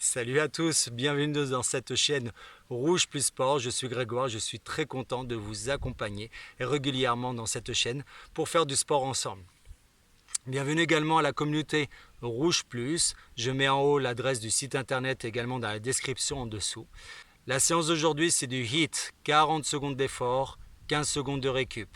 Salut à tous, bienvenue dans cette chaîne Rouge Plus Sport. Je suis Grégoire, je suis très content de vous accompagner régulièrement dans cette chaîne pour faire du sport ensemble. Bienvenue également à la communauté Rouge Plus. Je mets en haut l'adresse du site internet également dans la description en dessous. La séance d'aujourd'hui, c'est du HIIT, 40 secondes d'effort, 15 secondes de récup.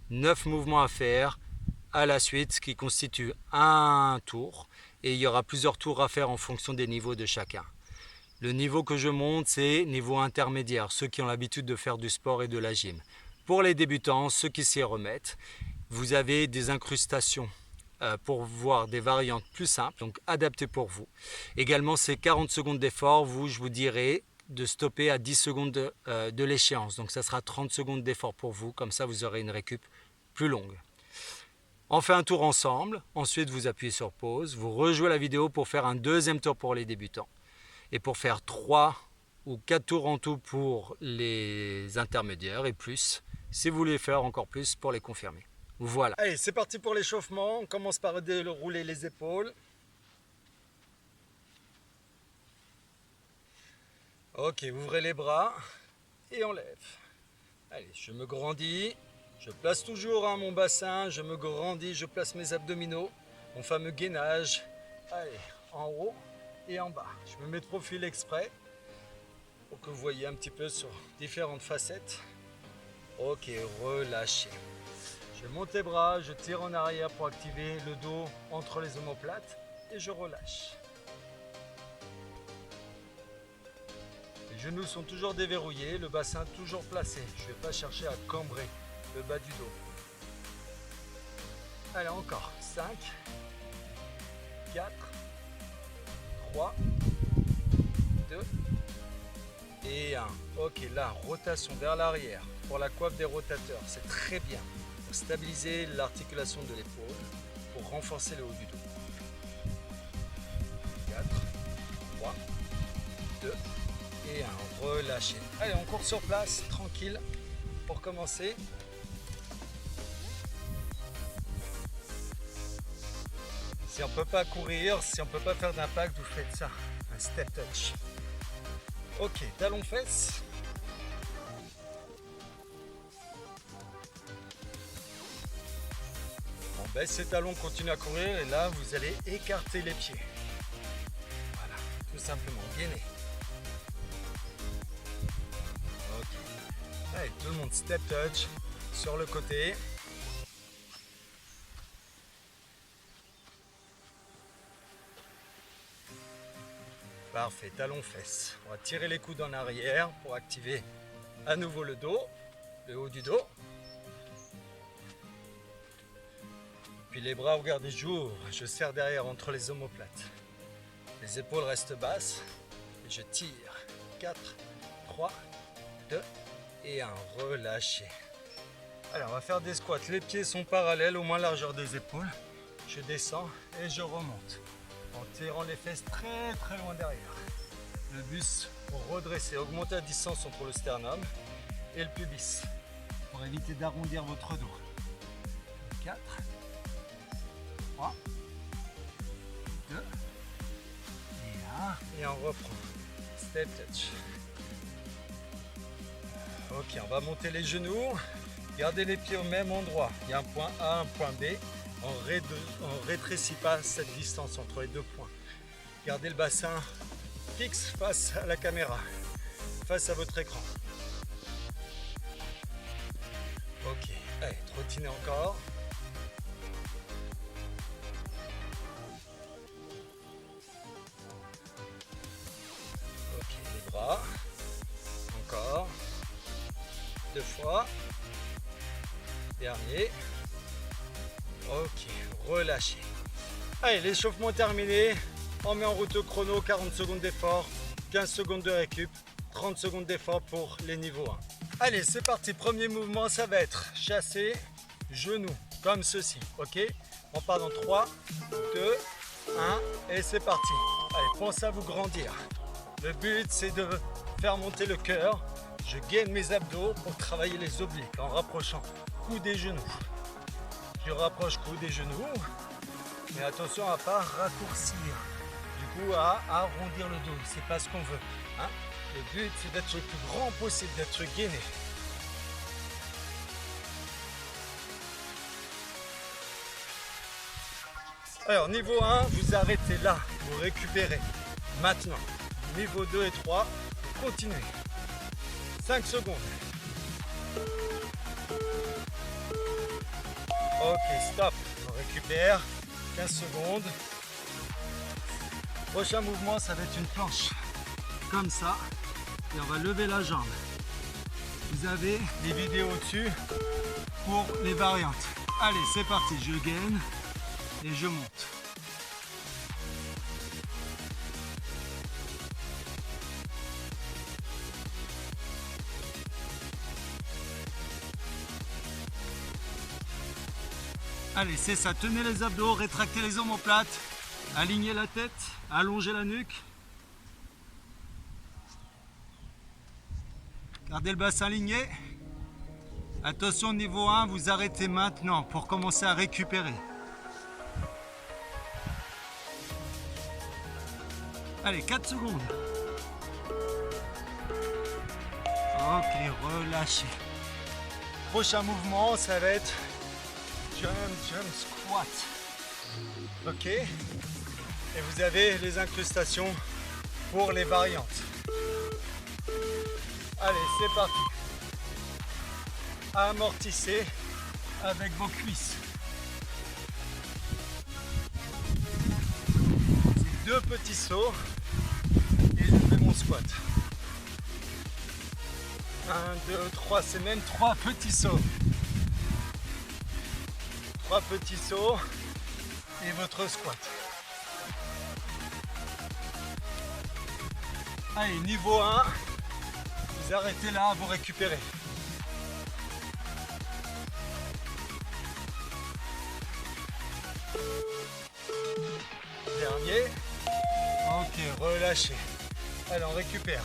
9 mouvements à faire à la suite qui constituent un tour. Et il y aura plusieurs tours à faire en fonction des niveaux de chacun. Le niveau que je monte, c'est niveau intermédiaire, ceux qui ont l'habitude de faire du sport et de la gym. Pour les débutants, ceux qui s'y remettent, vous avez des incrustations pour voir des variantes plus simples, donc adaptées pour vous. Également, ces 40 secondes d'effort, je vous dirai de stopper à 10 secondes de l'échéance. Donc ça sera 30 secondes d'effort pour vous, comme ça vous aurez une récup plus longue. On fait un tour ensemble, ensuite vous appuyez sur pause, vous rejouez la vidéo pour faire un deuxième tour pour les débutants. Et pour faire 3 ou 4 tours en tout pour les intermédiaires et plus, si vous voulez faire encore plus pour les confirmer. Voilà. Allez, c'est parti pour l'échauffement. On commence par dérouler les épaules. Ok, ouvrez les bras et on lève. Allez, je me grandis. Je place toujours mon bassin, je me grandis, je place mes abdominaux, mon fameux gainage. Allez, en haut et en bas. Je me mets de profil exprès pour que vous voyez un petit peu sur différentes facettes. Ok, relâchez. Je monte les bras, je tire en arrière pour activer le dos entre les omoplates et je relâche. Les genoux sont toujours déverrouillés, le bassin toujours placé. Je ne vais pas chercher à cambrer le bas du dos. Allez, encore 5, 4, 3, 2 et 1. Ok, là, rotation vers l'arrière pour la coiffe des rotateurs. C'est très bien pour stabiliser l'articulation de l'épaule, pour renforcer le haut du dos. 4, 3, 2 et 1. Relâchez. Allez, on court sur place, tranquille, pour commencer. Si on ne peut pas courir, si on ne peut pas faire d'impact, vous faites ça, un step touch. Ok, talons fesses. On baisse ses talons, continue à courir et là vous allez écarter les pieds. Voilà, tout simplement, gainer. Ok, allez, tout le monde step touch sur le côté. Parfait, talons fesses. On va tirer les coudes en arrière pour activer à nouveau le dos, le haut du dos. Puis les bras, regardez, j'ouvre, je serre derrière entre les omoplates. Les épaules restent basses et je tire. 4, 3, 2 et 1. Relâchez. Alors, on va faire des squats. Les pieds sont parallèles, au moins largeur des épaules. Je descends et je remonte, en tirant les fesses très très loin derrière. Le bus pour redresser, augmenter la distance entre le sternum et le pubis pour éviter d'arrondir votre dos. 4, 3, 2 et 1 et on reprend. Step touch. Ok, on va monter les genoux, gardez les pieds au même endroit. Il y a un point A, un point B. On ne rétrécit pas cette distance entre les deux points. Gardez le bassin fixe face à la caméra, face à votre écran. Ok, allez, trottinez encore. Ok, les bras. Encore. 2 fois. Dernier. Ok, relâchez. Allez, l'échauffement est terminé. On met en route le chrono, 40 secondes d'effort, 15 secondes de récup, 30 secondes d'effort pour les niveaux 1. Allez, c'est parti. Premier mouvement, ça va être chassé, genou, comme ceci. Ok, on part dans 3, 2, 1 et c'est parti. Allez, pensez à vous grandir. Le but, c'est de faire monter le cœur. Je gaine mes abdos pour travailler les obliques en rapprochant cou des genoux. Je rapproche cou des genoux, mais attention à ne pas raccourcir. Du beaucoup à arrondir le dos. C'est pas ce qu'on veut. Hein. Le but, c'est d'être le plus grand possible, d'être gainé. Alors, niveau 1, vous arrêtez là, vous récupérez. Maintenant, niveau 2 et 3, vous continuez. 5 secondes. Ok, stop. On récupère. 15 secondes. Prochain mouvement, ça va être une planche. Comme ça. Et on va lever la jambe. Vous avez des vidéos au-dessus pour les variantes. Allez, c'est parti. Je gaine et je monte. Allez, c'est ça, tenez les abdos, rétractez les omoplates, alignez la tête, allongez la nuque. Gardez le bassin aligné. Attention, niveau 1, vous arrêtez maintenant pour commencer à récupérer. Allez, 4 secondes. Ok, relâchez. Prochain mouvement, ça va être jump, squat. Ok. Et vous avez les incrustations pour les variantes. Allez, c'est parti. Amortissez avec vos cuisses. C'est 2 petits sauts et je fais mon squat. 1, 2, 3, c'est même 3 petits sauts. 3 petits sauts et votre squat. Allez, niveau 1, vous arrêtez là, vous récupérez. Dernier. Ok, relâchez. Allez, on récupère.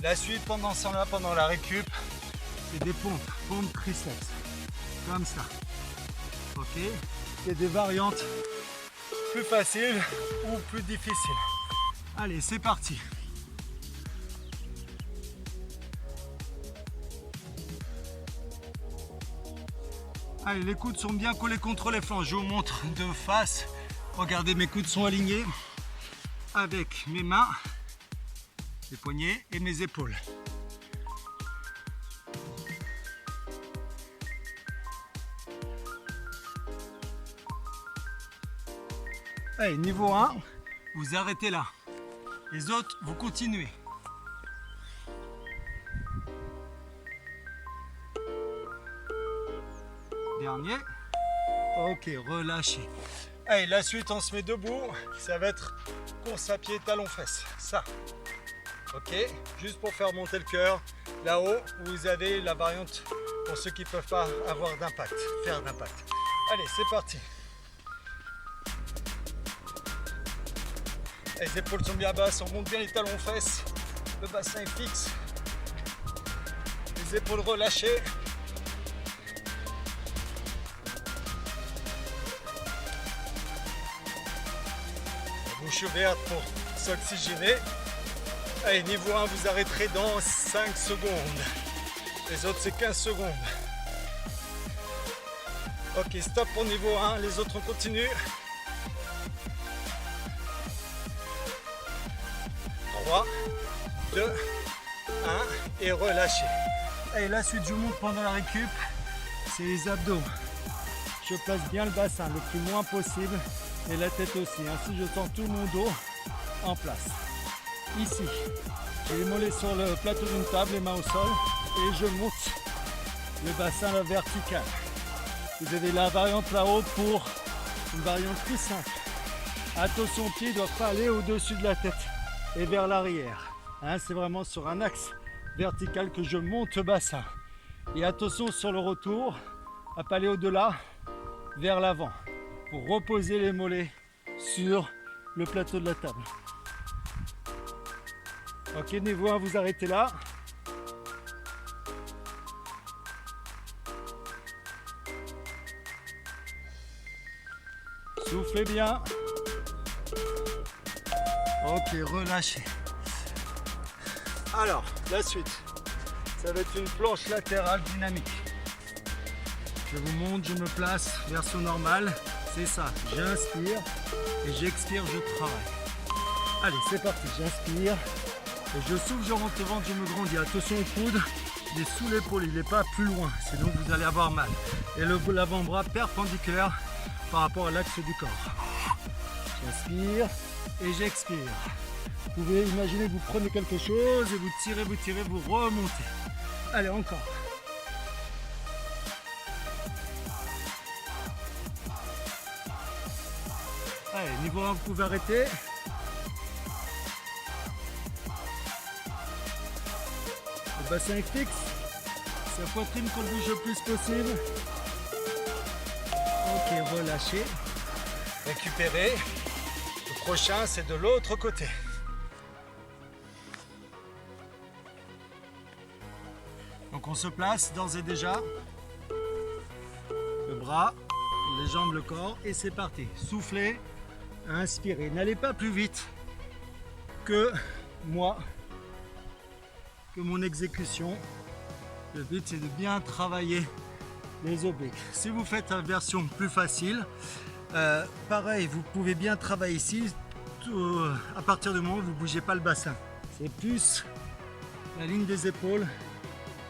La suite pendant ce temps-là, pendant la récup, c'est des pompes triceps. Comme ça. Ok, il y a des variantes plus faciles ou plus difficiles. Allez, c'est parti. Allez, les coudes sont bien collés contre les flancs. Je vous montre de face. Regardez, mes coudes sont alignés avec mes mains, les poignets et mes épaules. Allez, niveau 1, vous arrêtez là. Les autres, vous continuez. Dernier. Ok, relâchez. Allez, la suite, on se met debout. Ça va être course à pied, talons-fesses. Ça. Ok, juste pour faire monter le cœur. Là-haut, vous avez la variante pour ceux qui ne peuvent pas avoir d'impact, faire d'impact. Allez, c'est parti. Les épaules sont bien basses, on monte bien les talons-fesses. Le bassin est fixe. Les épaules relâchées. La bouche ouverte pour s'oxygéner. Allez, niveau 1, vous arrêterez dans 5 secondes. Les autres, c'est 15 secondes. Ok, stop pour niveau 1. Les autres, on continue. 3, 2, 1 et relâchez. Et la suite, je vous montre pendant la récup, c'est les abdos. Je place bien le bassin le plus loin possible et la tête aussi. Ainsi, je sens tout mon dos en place. Ici, j'ai les mollets sur le plateau d'une table, les mains au sol et je monte le bassin à la verticale. Vous avez la variante là-haut pour une variante plus simple. Attention, pieds ne doivent pas aller au-dessus de la tête et vers l'arrière. Hein, c'est vraiment sur un axe vertical que je monte le bassin. Et attention sur le retour, à pas aller au-delà, vers l'avant, pour reposer les mollets sur le plateau de la table. Ok, niveau 1, vous arrêtez là. Soufflez bien. Ok, relâchez. Alors, la suite, ça va être une planche latérale dynamique. Je vous montre, je me place, version normale. C'est ça, j'inspire et j'expire, je travaille. Allez, c'est parti, j'inspire et je souffle, je rentre le ventre, je me grandis. Attention au coude, il est sous l'épaule, il n'est pas plus loin, sinon vous allez avoir mal. Et l'avant-bras perpendiculaire par rapport à l'axe du corps. J'inspire et j'expire. Vous pouvez imaginer que vous prenez quelque chose et vous tirez, vous remontez. Allez, encore. Allez, niveau 1, vous pouvez arrêter. Le bassin est fixe. Sa poitrine qu'on bouge le plus possible. Ok, relâchez. Récupérez. Le prochain, c'est de l'autre côté. Donc on se place d'ores et déjà. Le bras, les jambes, le corps. Et c'est parti. Soufflez, inspirez. N'allez pas plus vite que moi, que mon exécution. Le but, c'est de bien travailler les obliques. Si vous faites la version plus facile, pareil, vous pouvez bien travailler ici à partir du moment où vous ne bougez pas le bassin. C'est plus la ligne des épaules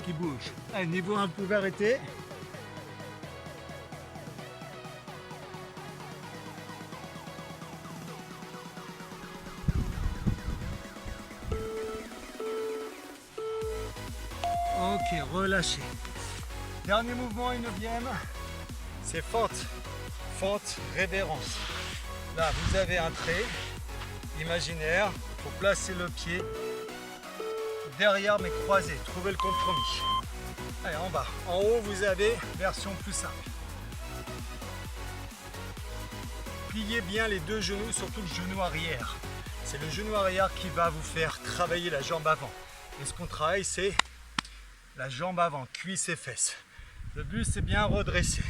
qui bouge. Allez, niveau 1, vous pouvez arrêter. Ok, relâchez. Dernier mouvement, une 9e, c'est fente. Fente, révérence. Là, vous avez un trait imaginaire pour placer le pied derrière mais croisé. Trouvez le compromis. Allez, en bas. En haut, vous avez version plus simple. Pliez bien les deux genoux, surtout le genou arrière. C'est le genou arrière qui va vous faire travailler la jambe avant. Et ce qu'on travaille, c'est la jambe avant, cuisses et fesses. Le but, c'est bien redresser.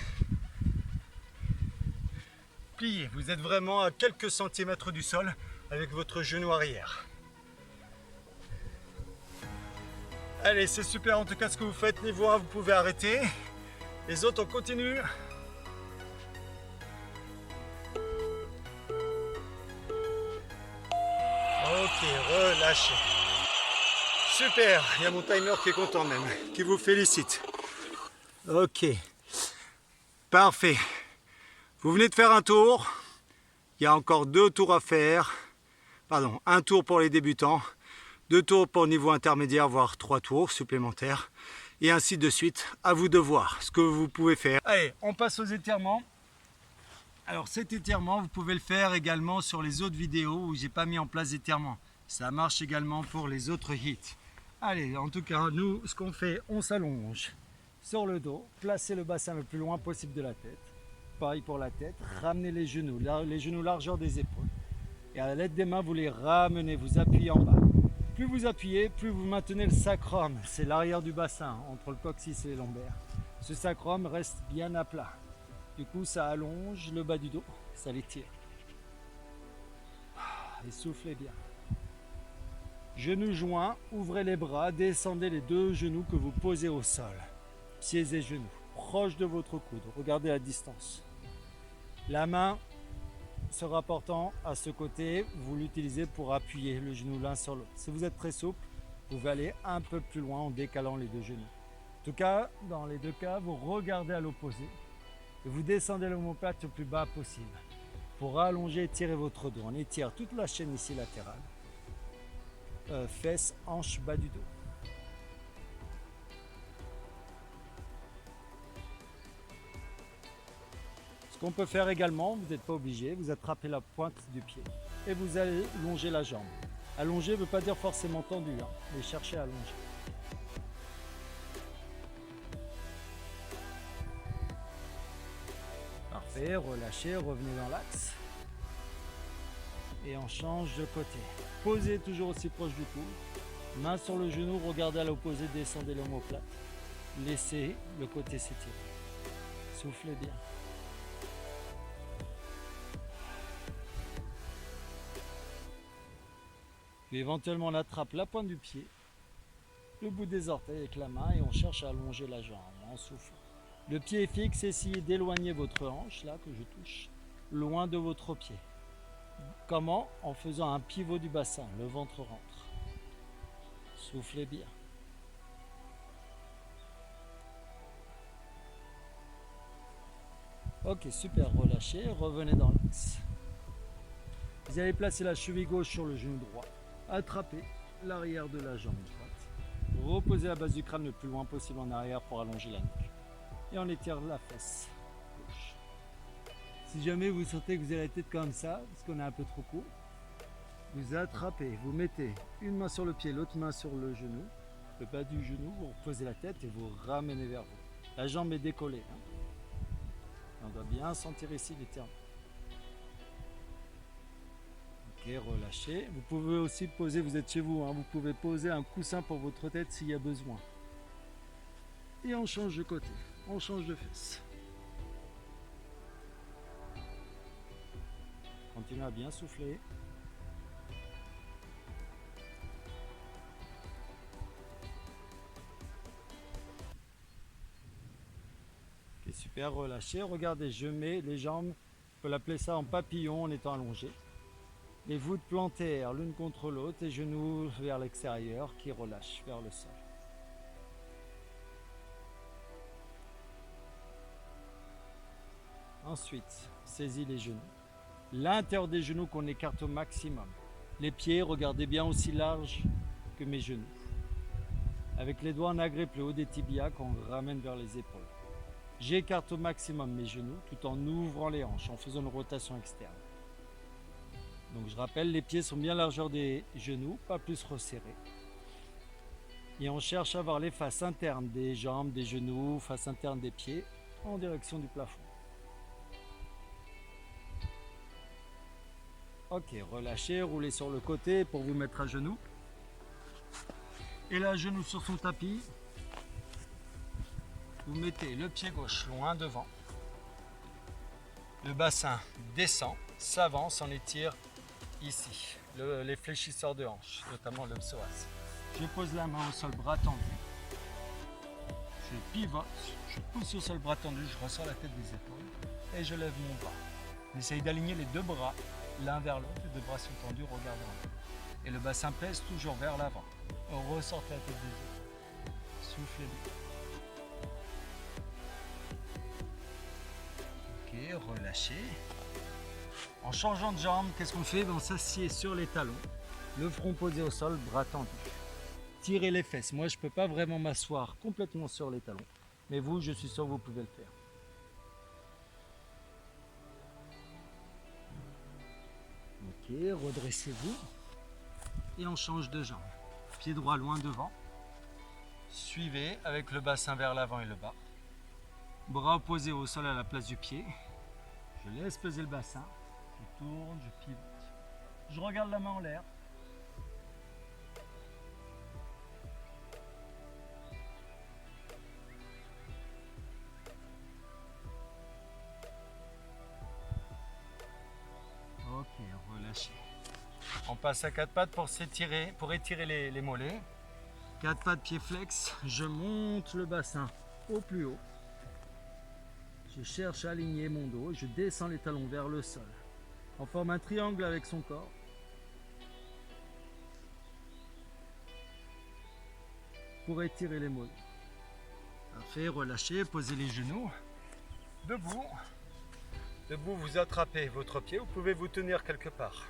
Pliez, vous êtes vraiment à quelques centimètres du sol avec votre genou arrière. Allez, c'est super en tout cas ce que vous faites. Niveau 1, vous pouvez arrêter. Les autres, on continue. Ok, relâchez. Super, il y a mon timer qui est content même, qui vous félicite. Ok, parfait. Vous venez de faire un tour. Il y a encore 2 tours à faire. Pardon, 1 tour pour les débutants, 2 tours pour le niveau intermédiaire, voire 3 tours supplémentaires. Et ainsi de suite. À vous de voir ce que vous pouvez faire. Allez, on passe aux étirements. Alors cet étirement, vous pouvez le faire également sur les autres vidéos où j'ai pas mis en place d'étirement. Ça marche également pour les autres hits. Allez, en tout cas, nous, ce qu'on fait, on s'allonge sur le dos, placez le bassin le plus loin possible de la tête. Pareil pour la tête, ramenez les genoux largeur des épaules. Et à l'aide des mains, vous les ramenez, vous appuyez en bas. Plus vous appuyez, plus vous maintenez le sacrum. C'est l'arrière du bassin, entre le coccyx et les lombaires. Ce sacrum reste bien à plat. Du coup, ça allonge le bas du dos, ça l'étire. Et soufflez bien. Genoux joints, ouvrez les bras, descendez les 2 genoux que vous posez au sol. Pieds et genoux, proches de votre coude. Regardez la distance. La main se rapportant à ce côté, vous l'utilisez pour appuyer le genou l'un sur l'autre. Si vous êtes très souple, vous pouvez aller un peu plus loin en décalant les 2 genoux. En tout cas, dans les 2 cas, vous regardez à l'opposé et vous descendez l'omoplate le plus bas possible pour allonger et étirer votre dos. On étire toute la chaîne ici latérale. Fesses, hanches, bas du dos. Ce qu'on peut faire également, vous n'êtes pas obligé, vous attrapez la pointe du pied et vous allez longer la jambe. Allonger ne veut pas dire forcément tendu, hein, mais cherchez à allonger. Parfait, relâchez, revenez dans l'axe. Et on change de côté. Posez toujours aussi proche du cou. Main sur le genou, regardez à l'opposé, descendez l'omoplate. Laissez le côté s'étirer. Soufflez bien. Puis éventuellement on attrape la pointe du pied, le bout des orteils avec la main et on cherche à allonger la jambe en soufflant. Le pied est fixe, essayez d'éloigner votre hanche, là que je touche, loin de votre pied. Comment? En faisant un pivot du bassin, le ventre rentre. Soufflez bien. Ok, super, relâchez, revenez dans l'axe. Vous allez placer la cheville gauche sur le genou droit. Attrapez l'arrière de la jambe droite. Reposez la base du crâne le plus loin possible en arrière pour allonger la nuque. Et on étire la fesse gauche. Si jamais vous sentez que vous avez la tête comme ça, parce qu'on est un peu trop court, vous attrapez, vous mettez une main sur le pied, l'autre main sur le genou, le bas du genou, vous reposez la tête et vous ramenez vers vous. La jambe est décollée. On doit bien sentir ici l'étirement. Ok, relâchez. Vous pouvez aussi poser, vous êtes chez vous, vous pouvez poser un coussin pour votre tête s'il y a besoin. Et on change de côté, on change de fesse. Continuez à bien souffler. Ok, super, relâchez. Regardez, je mets les jambes, on peut l'appeler ça en papillon en étant allongé. Les voûtes plantaires l'une contre l'autre et genoux vers l'extérieur qui relâchent vers le sol. Ensuite, saisis les genoux. L'intérieur des genoux qu'on écarte au maximum. Les pieds, regardez bien aussi large que mes genoux. Avec les doigts, on agrippe le haut des tibias qu'on ramène vers les épaules. J'écarte au maximum mes genoux tout en ouvrant les hanches, en faisant une rotation externe. Donc je rappelle, les pieds sont bien largeur des genoux, pas plus resserrés. Et on cherche à avoir les faces internes des jambes, des genoux, face interne des pieds, en direction du plafond. Ok, relâchez, roulez sur le côté pour vous mettre à genoux. Et là, genou sur son tapis. Vous mettez le pied gauche loin devant. Le bassin descend, s'avance, on étire ici, les fléchisseurs de hanches, notamment le psoas. Je pose la main au sol, bras tendu. Je pivote, je pousse au sol, bras tendu, je ressors la tête des épaules et je lève mon bras. J'essaye d'aligner les deux bras l'un vers l'autre, les deux bras sont tendus, regardez en l'air. Et le bassin pèse toujours vers l'avant. Ressortez la tête des épaules. Soufflez bien. Ok, relâchez. En changeant de jambe, qu'est-ce qu'on fait? On s'assied sur les talons, le front posé au sol, bras tendus. Tirez les fesses. Moi, je ne peux pas vraiment m'asseoir complètement sur les talons. Mais vous, je suis sûr que vous pouvez le faire. Ok, redressez-vous. Et on change de jambe. Pied droit loin devant. Suivez avec le bassin vers l'avant et le bas. Bras opposés au sol à la place du pied. Je laisse peser le bassin. Je tourne, je pivote. Je regarde la main en l'air. Ok, relâchez. On passe à quatre pattes pour étirer les mollets. Quatre pattes, pied flex. Je monte le bassin au plus haut. Je cherche à aligner mon dos. Je descends les talons vers le sol. On forme un triangle avec son corps. Pour étirer les mollets. Parfait, relâchez, posez les genoux. Debout. Debout, vous attrapez votre pied. Vous pouvez vous tenir quelque part.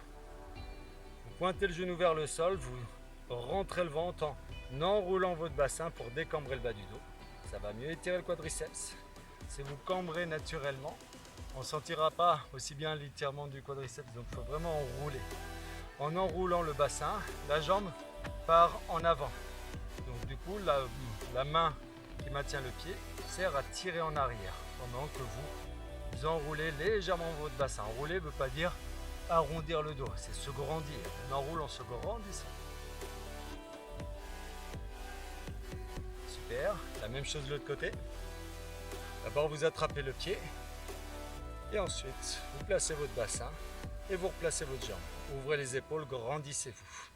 Vous pointez le genou vers le sol. Vous rentrez le ventre en enroulant votre bassin pour décambrer le bas du dos. Ça va mieux étirer le quadriceps. Si vous cambrez naturellement, on ne sentira pas aussi bien l'étirement du quadriceps, donc il faut vraiment enrouler. En enroulant le bassin, la jambe part en avant. Donc du coup, la main qui maintient le pied sert à tirer en arrière pendant que vous enroulez légèrement votre bassin. Enrouler ne veut pas dire arrondir le dos, c'est se grandir. On enroule en se grandissant. Super, la même chose de l'autre côté. D'abord vous attrapez le pied et ensuite vous placez votre bassin et vous replacez votre jambe. Ouvrez les épaules, grandissez-vous.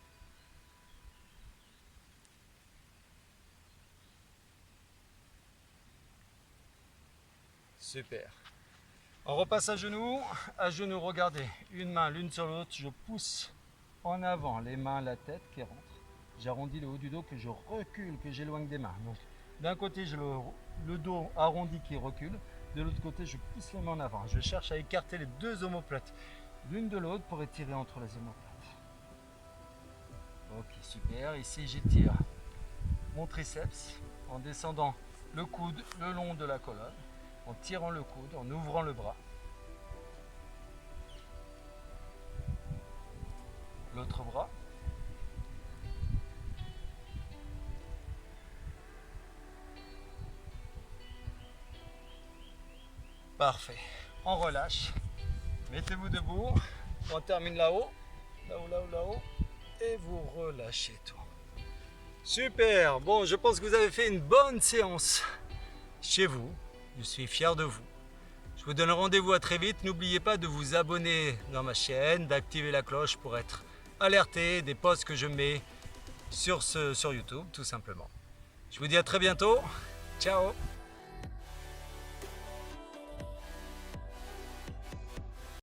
Super. On repasse à genoux, regardez, une main l'une sur l'autre, je pousse en avant les mains, la tête qui rentre. J'arrondis le haut du dos, que je recule, que j'éloigne des mains. Donc d'un côté j'ai le dos arrondi qui recule, de l'autre côté je pousse les mains en avant. Je cherche à écarter les deux omoplates l'une de l'autre pour étirer entre les omoplates. Ok, super, ici j'étire mon triceps en descendant le coude le long de la colonne, en tirant le coude, en ouvrant le bras. L'autre bras. Parfait. On relâche. Mettez-vous debout. On termine là-haut. Là-haut. Et vous relâchez tout. Super. Bon, je pense que vous avez fait une bonne séance chez vous. Je suis fier de vous. Je vous donne rendez-vous à très vite. N'oubliez pas de vous abonner dans ma chaîne, d'activer la cloche pour être alerté des posts que je mets sur YouTube, tout simplement. Je vous dis à très bientôt. Ciao.